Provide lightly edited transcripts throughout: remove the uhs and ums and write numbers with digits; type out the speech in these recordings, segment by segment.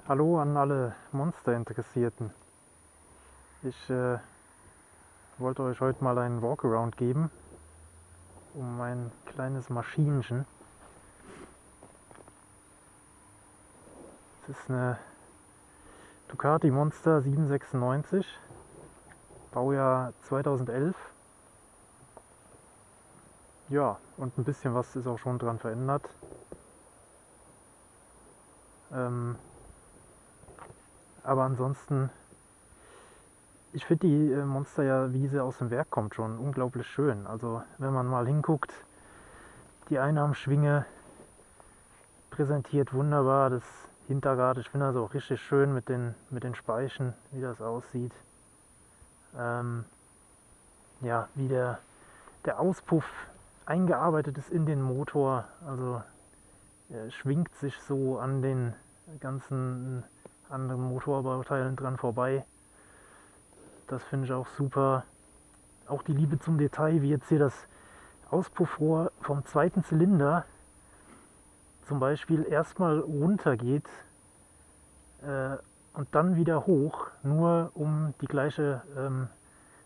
Hallo an alle Monster-Interessierten. Ich wollte euch heute mal einen Walkaround geben, um mein kleines Maschinchen. Es ist eine Ducati Monster 796, Baujahr 2011. Ja, und ein bisschen was ist auch schon dran verändert. Aber ansonsten, ich finde die Monster ja, wie sie aus dem Werk kommt, schon unglaublich schön. Also wenn man mal hinguckt, die Einarmschwinge präsentiert wunderbar, das Hinterrad, ich finde das auch richtig schön mit den Speichen, wie das aussieht. Ja, wie der Auspuff eingearbeitet ist in den Motor, also er schwingt sich so an den ganzen anderen Motorbauteilen dran vorbei. Das finde ich auch super. Auch die Liebe zum Detail, wie jetzt hier das Auspuffrohr vom zweiten Zylinder zum Beispiel erstmal runter geht und dann wieder hoch, nur um die gleiche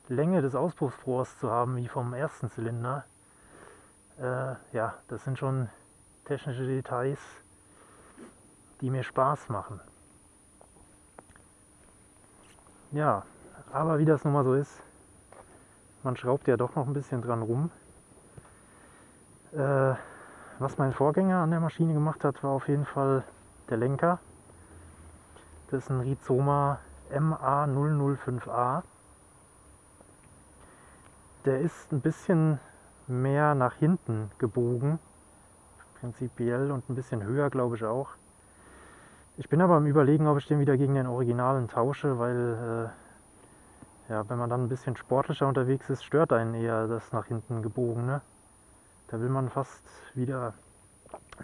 Länge des Auspuffrohrs zu haben wie vom ersten Zylinder. Ja, das sind schon technische Details, die mir Spaß machen. Ja, aber wie das nun mal so ist, man schraubt ja doch noch ein bisschen dran rum. Was mein Vorgänger an der Maschine gemacht hat, war auf jeden Fall der Lenker. Das ist ein Rizoma MA005A. Der ist ein bisschen mehr nach hinten gebogen, prinzipiell, und ein bisschen höher, glaube ich auch. Ich bin aber am Überlegen, ob ich den wieder gegen den Originalen tausche, weil ja, wenn man dann ein bisschen sportlicher unterwegs ist, stört einen eher das nach hinten gebogene. Da will man fast wieder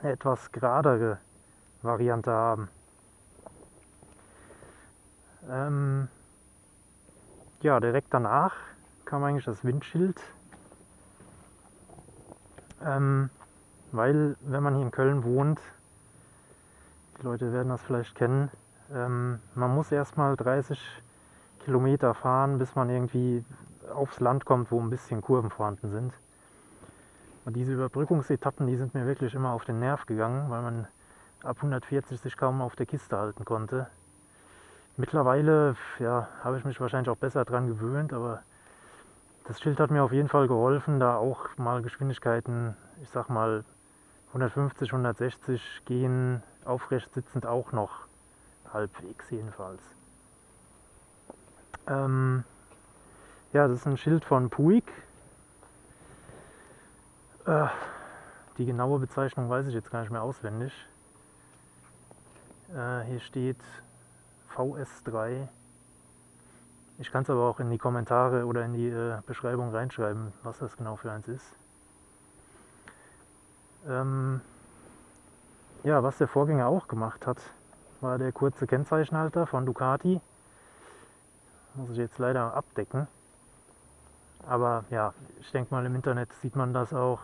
eine etwas geradere Variante haben. Ja, direkt danach kam eigentlich das Windschild, weil wenn man hier in Köln wohnt, die Leute werden das vielleicht kennen, man muss erstmal 30 Kilometer fahren, bis man irgendwie aufs Land kommt, wo ein bisschen Kurven vorhanden sind. Und diese Überbrückungsetappen, die sind mir wirklich immer auf den Nerv gegangen, weil man ab 140 sich kaum auf der Kiste halten konnte. Mittlerweile ja, habe ich mich wahrscheinlich auch besser dran gewöhnt, aber das Schild hat mir auf jeden Fall geholfen, da auch mal Geschwindigkeiten, ich sag mal 150, 160 gehen, aufrecht sitzend auch noch halbwegs jedenfalls. Ja, das ist ein Schild von Puig. Die genaue Bezeichnung weiß ich jetzt gar nicht mehr auswendig. Hier steht VS3. Ich kann es aber auch in die Kommentare oder in die Beschreibung reinschreiben, was das genau für eins ist. Ja, was der Vorgänger auch gemacht hat, war der kurze Kennzeichenhalter von Ducati. Muss ich jetzt leider abdecken. Aber ja, ich denke mal, im Internet sieht man das auch.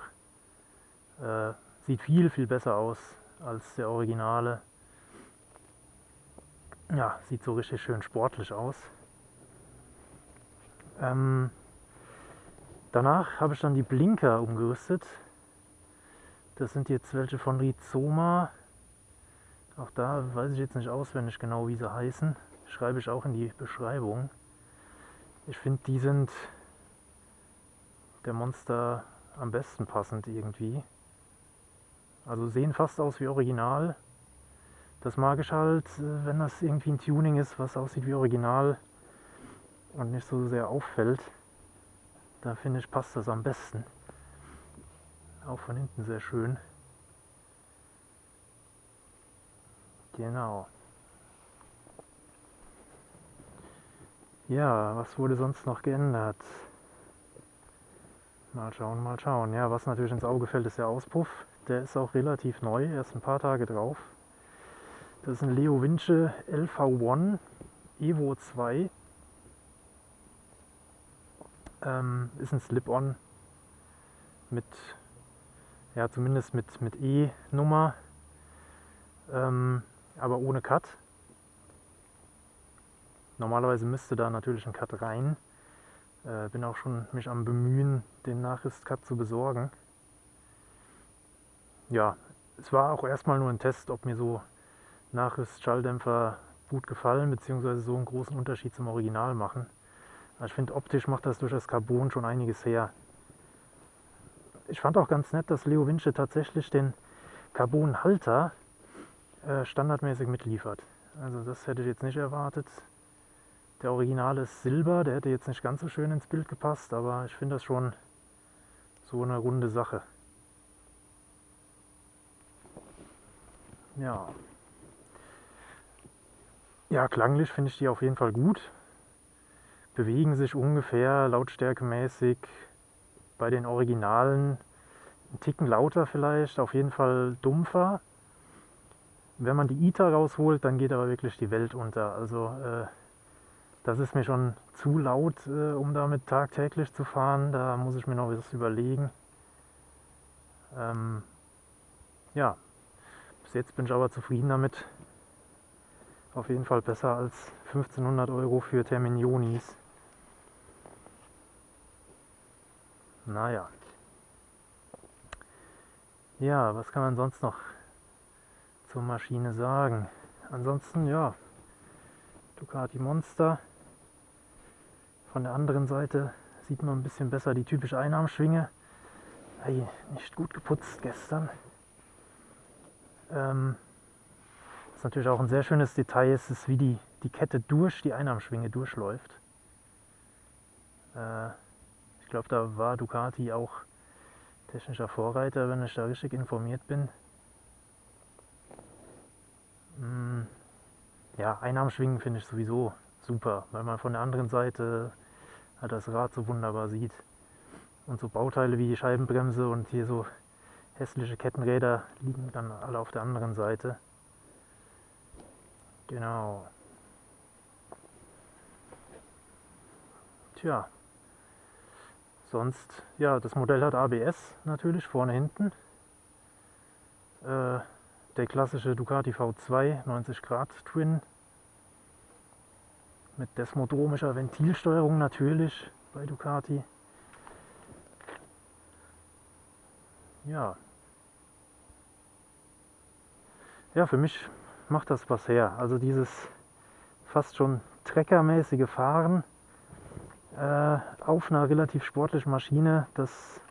Sieht viel, viel besser aus als der Originale. Ja, sieht so richtig schön sportlich aus. Danach habe ich dann die Blinker umgerüstet. Das sind jetzt welche von Rizoma. Auch da weiß ich jetzt nicht auswendig genau, wie sie heißen. Schreibe ich auch in die Beschreibung. Ich finde, die sind der Monster am besten passend irgendwie. Also sehen fast aus wie Original. Das mag ich halt, wenn das irgendwie ein Tuning ist, was aussieht wie Original und nicht so sehr auffällt. Da finde ich, passt das am besten. Auch von hinten sehr schön. Genau. Ja, was wurde sonst noch geändert? Mal schauen, mal schauen. Ja, was natürlich ins Auge fällt, ist der Auspuff. Der ist auch relativ neu, erst ein paar Tage drauf. Das ist ein Leo Vinci LV1 Evo 2. Ist ein Slip-On mit, ja, zumindest mit E-Nummer, aber ohne Cut. Normalerweise müsste da natürlich ein Cut rein. Bin auch schon mich am Bemühen, den Nachrüst-Cut zu besorgen. Ja, es war auch erstmal nur ein Test, ob mir so Nachrüst-Schalldämpfer gut gefallen, beziehungsweise so einen großen Unterschied zum Original machen. Also ich finde, optisch macht das durch das Carbon schon einiges her. Ich fand auch ganz nett, dass Leo Winche tatsächlich den Carbon-Halter standardmäßig mitliefert. Also das hätte ich jetzt nicht erwartet. Der Original ist Silber, der hätte jetzt nicht ganz so schön ins Bild gepasst, aber ich finde das schon so eine runde Sache. Ja. Ja, klanglich finde ich die auf jeden Fall gut. Bewegen sich ungefähr lautstärkemäßig bei den Originalen einen Ticken lauter vielleicht, auf jeden Fall dumpfer. Wenn man die ITA rausholt, dann geht aber wirklich die Welt unter. Also das ist mir schon zu laut, um damit tagtäglich zu fahren. Da muss ich mir noch was überlegen. Ja, bis jetzt bin ich aber zufrieden damit. Auf jeden Fall besser als 1500 Euro für Terminionis. Naja. Ja, was kann man sonst noch zur Maschine sagen? Ansonsten, ja, Ducati Monster. Von der anderen Seite sieht man ein bisschen besser die typische Einarmschwinge. Hey, nicht gut geputzt gestern. Was natürlich auch ein sehr schönes Detail ist, wie die Kette durch die Einarmschwinge durchläuft. Ich glaube, da war Ducati auch technischer Vorreiter, wenn ich da richtig informiert bin. Ja, Einarmschwingen finde ich sowieso super, weil man von der anderen Seite das Rad so wunderbar sieht. Und so Bauteile wie die Scheibenbremse und hier so hässliche Kettenräder liegen dann alle auf der anderen Seite. Genau. Tja. Sonst, ja, das Modell hat ABS natürlich, vorne, hinten. Der klassische Ducati V2 90 Grad Twin. Mit desmodromischer Ventilsteuerung natürlich bei Ducati. Ja. Ja, für mich macht das was her. Also dieses fast schon treckermäßige Fahren auf einer relativ sportlichen Maschine, das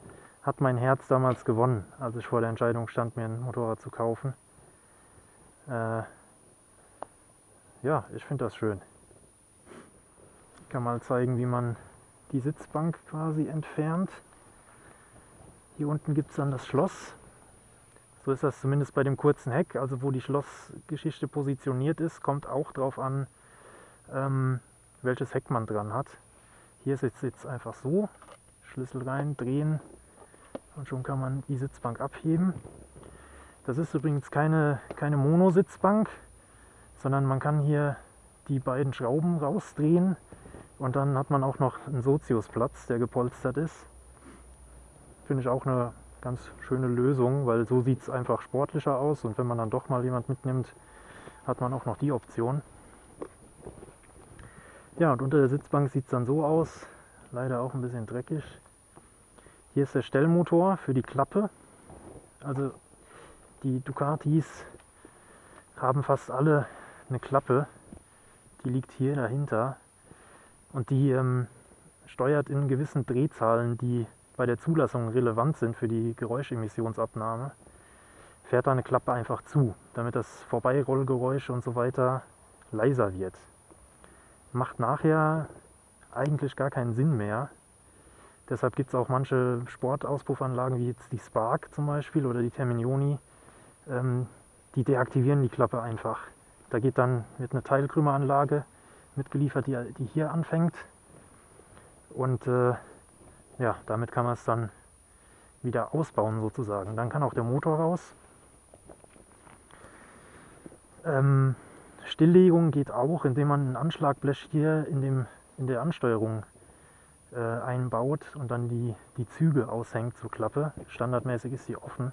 hat mein Herz damals gewonnen, als ich vor der Entscheidung stand, mir ein Motorrad zu kaufen. Ja, ich finde das schön. Ich kann mal zeigen, wie man die Sitzbank quasi entfernt. Hier unten gibt es dann das Schloss. So ist das zumindest bei dem kurzen Heck. Also wo die Schlossgeschichte positioniert ist, kommt auch drauf an, welches Heck man dran hat. Hier ist es jetzt einfach so. Schlüssel rein, drehen und schon kann man die Sitzbank abheben. Das ist übrigens keine Mono-Sitzbank, sondern man kann hier die beiden Schrauben rausdrehen und dann hat man auch noch einen Soziusplatz, der gepolstert ist. Finde ich auch eine ganz schöne Lösung, weil so sieht es einfach sportlicher aus und wenn man dann doch mal jemand mitnimmt, hat man auch noch die Option. Ja, und unter der Sitzbank sieht es dann so aus, leider auch ein bisschen dreckig. Hier ist der Stellmotor für die Klappe. Also die Ducatis haben fast alle eine Klappe, die liegt hier dahinter und die steuert in gewissen Drehzahlen, die bei der Zulassung relevant sind für die Geräuschemissionsabnahme, fährt da eine Klappe einfach zu, damit das Vorbeirollgeräusch und so weiter leiser wird. Macht nachher eigentlich gar keinen Sinn mehr. Deshalb gibt es auch manche Sportauspuffanlagen, wie jetzt die Spark zum Beispiel oder die Terminioni, die deaktivieren die Klappe einfach. Da wird eine Teilkrümmeranlage mitgeliefert, die hier anfängt. Und ja, damit kann man es dann wieder ausbauen sozusagen. Dann kann auch der Motor raus. Stilllegung geht auch, indem man ein Anschlagblech hier in der Ansteuerung einbaut und dann die Züge aushängt zur Klappe. Standardmäßig ist sie offen.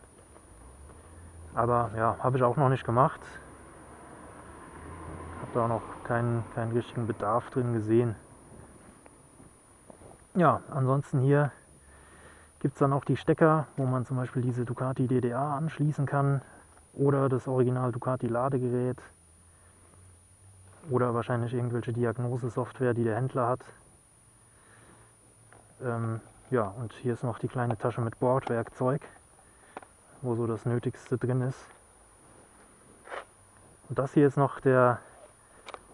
Aber ja, habe ich auch noch nicht gemacht. Habe habe auch noch keinen richtigen Bedarf drin gesehen. Ja, ansonsten hier gibt es dann auch die Stecker, wo man zum Beispiel diese Ducati DDA anschließen kann oder das Original Ducati Ladegerät oder wahrscheinlich irgendwelche Diagnosesoftware, die der Händler hat. Ja, und hier ist noch die kleine Tasche mit Bordwerkzeug, wo so das Nötigste drin ist. Und das hier ist noch der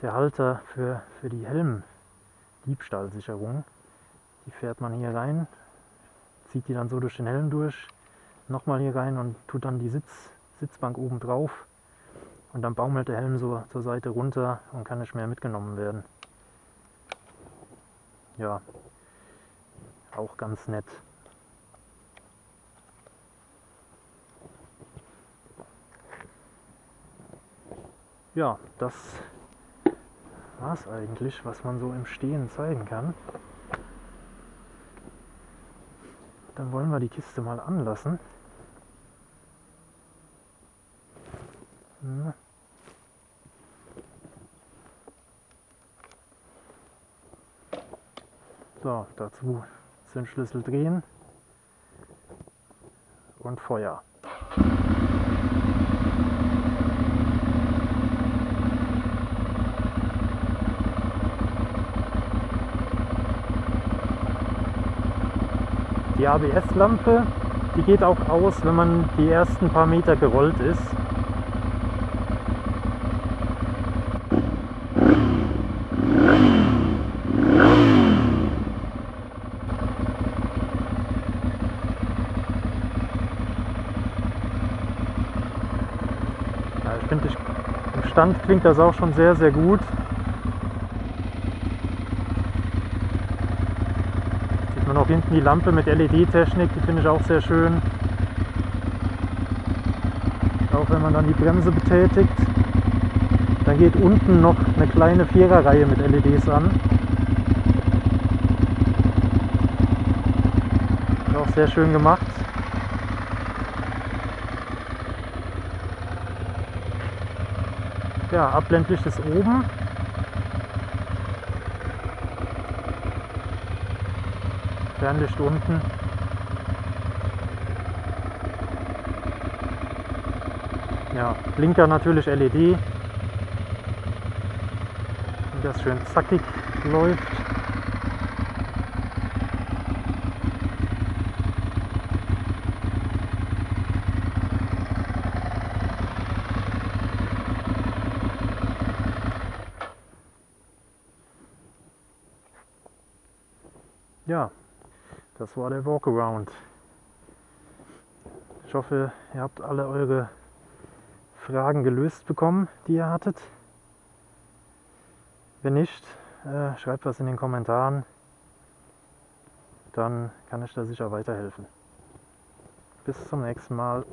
Halter für die Helmdiebstahlsicherung. Die fährt man hier rein, zieht die dann so durch den Helm durch, nochmal hier rein und tut dann die Sitzbank oben drauf. Und dann baumelt der Helm so zur Seite runter und kann nicht mehr mitgenommen werden. Ja, auch ganz nett. Ja, das war es eigentlich, was man so im Stehen zeigen kann. Dann wollen wir die Kiste mal anlassen. So, dazu Zündschlüssel drehen und Feuer. Die ABS-Lampe, die geht auch aus, wenn man die ersten paar Meter gerollt ist. Ja, ich finde, im Stand klingt das auch schon sehr, sehr gut. Sieht man auch hinten die Lampe mit LED-Technik, die finde ich auch sehr schön. Auch wenn man dann die Bremse betätigt. Dann geht unten noch eine kleine Viererreihe mit LEDs an. Ist auch sehr schön gemacht. Ja, Abblendlicht ist oben. Fernlicht unten. Ja, Blinker natürlich LED. Und das schön zackig läuft. Ja, das war der Walkaround. Ich hoffe, ihr habt alle eure Fragen gelöst bekommen, die ihr hattet. Wenn nicht, schreibt was in den Kommentaren, dann kann ich da sicher weiterhelfen. Bis zum nächsten Mal.